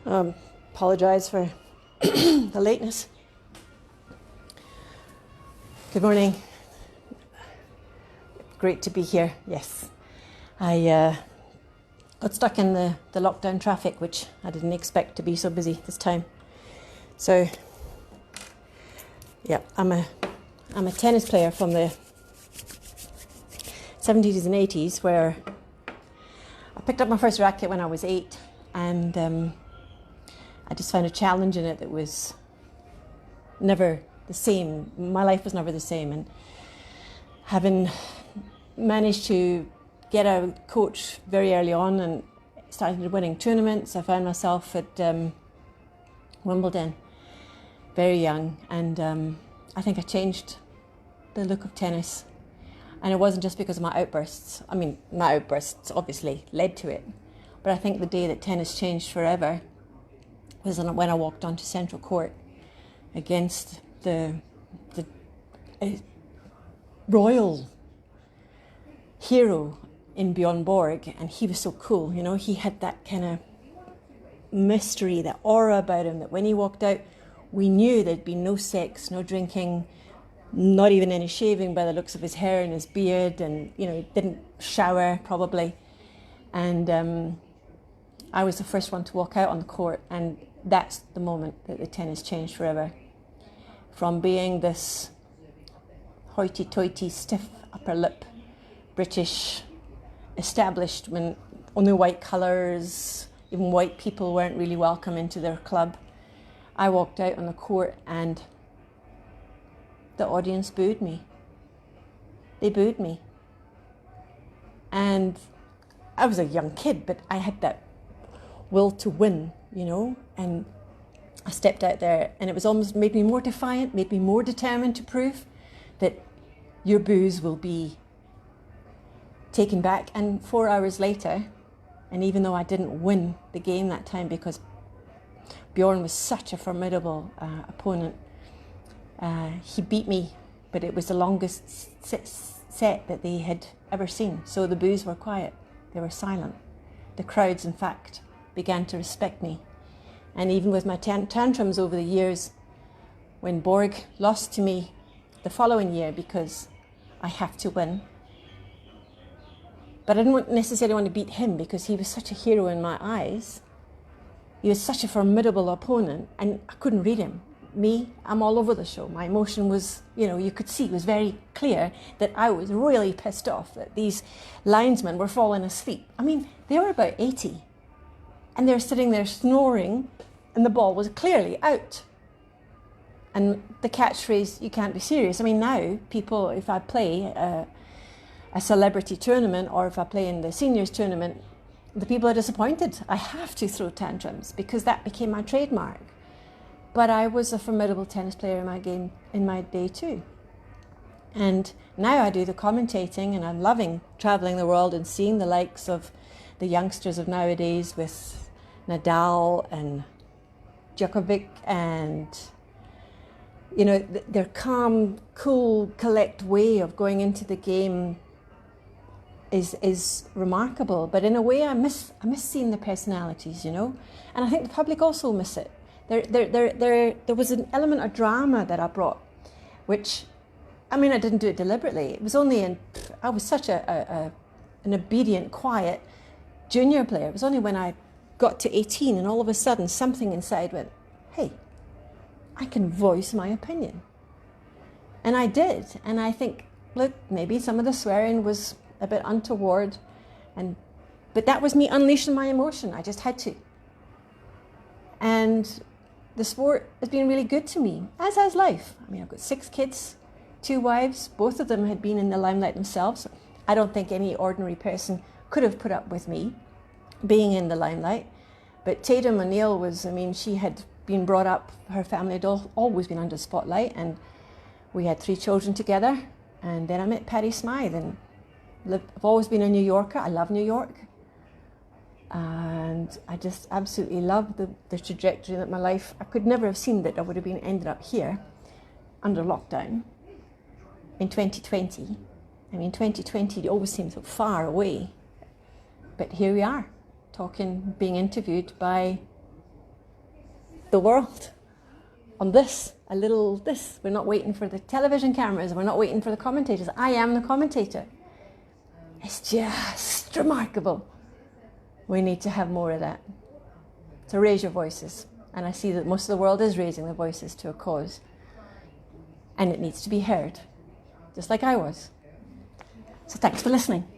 Apologise for the lateness. Good morning. Great to be here. Yes, I got stuck in the lockdown traffic, which I didn't expect to be so busy this time. So, yeah, I'm a tennis player from the 70s and 80s, where I picked up my first racket when I was 8, and I just found a challenge in it that was never the same. My life was never the same, and having managed to get a coach very early on and started winning tournaments, I found myself at Wimbledon very young, and I think I changed the look of tennis. And it wasn't just because of my outbursts. I mean, my outbursts obviously led to it, but I think the day that tennis changed forever was when I walked onto Central Court against the royal hero in Bjorn Borg, and he was so cool, you know. He had that kind of mystery, that aura about him, that when he walked out, we knew there'd be no sex, no drinking, not even any shaving by the looks of his hair and his beard, and, you know, he didn't shower probably. And I was the first one to walk out on the court, and that's the moment that the tennis changed forever. From being this hoity-toity, stiff upper lip, British establishment, only white colours, even white people weren't really welcome into their club. I walked out on the court and the audience booed me. They booed me. And I was a young kid, but I had that will to win, you know, and I stepped out there, and it was almost made me more defiant, made me more determined to prove that your boos will be taken back. And 4 hours later, and even though I didn't win the game that time because Bjorn was such a formidable opponent, he beat me, but it was the longest set that they had ever seen. So the boos were quiet, they were silent. The crowds, in fact, began to respect me. And even with my tantrums over the years, when Borg lost to me the following year because I have to win, but I didn't necessarily want to beat him because he was such a hero in my eyes. He was such a formidable opponent, and I couldn't read him. Me, I'm all over the show. My emotion was, you know, you could see, it was very clear that I was really pissed off that these linesmen were falling asleep. I mean, they were about 80, and they were sitting there snoring, and the ball was clearly out. And the catchphrase, "You can't be serious." I mean, now people, if I play a celebrity tournament, or if I play in the seniors tournament, the people are disappointed. I have to throw tantrums because that became my trademark. But I was a formidable tennis player in my day too. And now I do the commentating, and I'm loving traveling the world and seeing the likes of the youngsters of nowadays with Nadal and Djokovic, and, you know, their calm, cool, collect way of going into the game is remarkable. But in a way, I miss seeing the personalities, you know, and I think the public also miss it. There was an element of drama that I brought, which, I mean, I didn't do it deliberately. It was only I was such an obedient, quiet junior player. It was only when I got to 18 and all of a sudden something inside went, hey, I can voice my opinion. And I did. And I think, look, maybe some of the swearing was a bit untoward, but that was me unleashing my emotion. I just had to. And the sport has been really good to me, as has life. I mean, I've got 6 kids, 2 wives. Both of them had been in the limelight themselves. I don't think any ordinary person could have put up with me being in the limelight. But Tatum O'Neill was, I mean, she had been brought up, her family had always been under spotlight, and we had 3 children together. And then I met Patty Smythe, and I've always been a New Yorker. I love New York. And I just absolutely love the trajectory that my life, I could never have seen that I would have been ended up here under lockdown in 2020. I mean, 2020 always seems so far away, but here we are, talking, being interviewed by the world on this, a little this. We're not waiting for the television cameras. We're not waiting for the commentators. I am the commentator. It's just remarkable. We need to have more of that. So raise your voices. And I see that most of the world is raising their voices to a cause. And it needs to be heard, just like I was. So thanks for listening.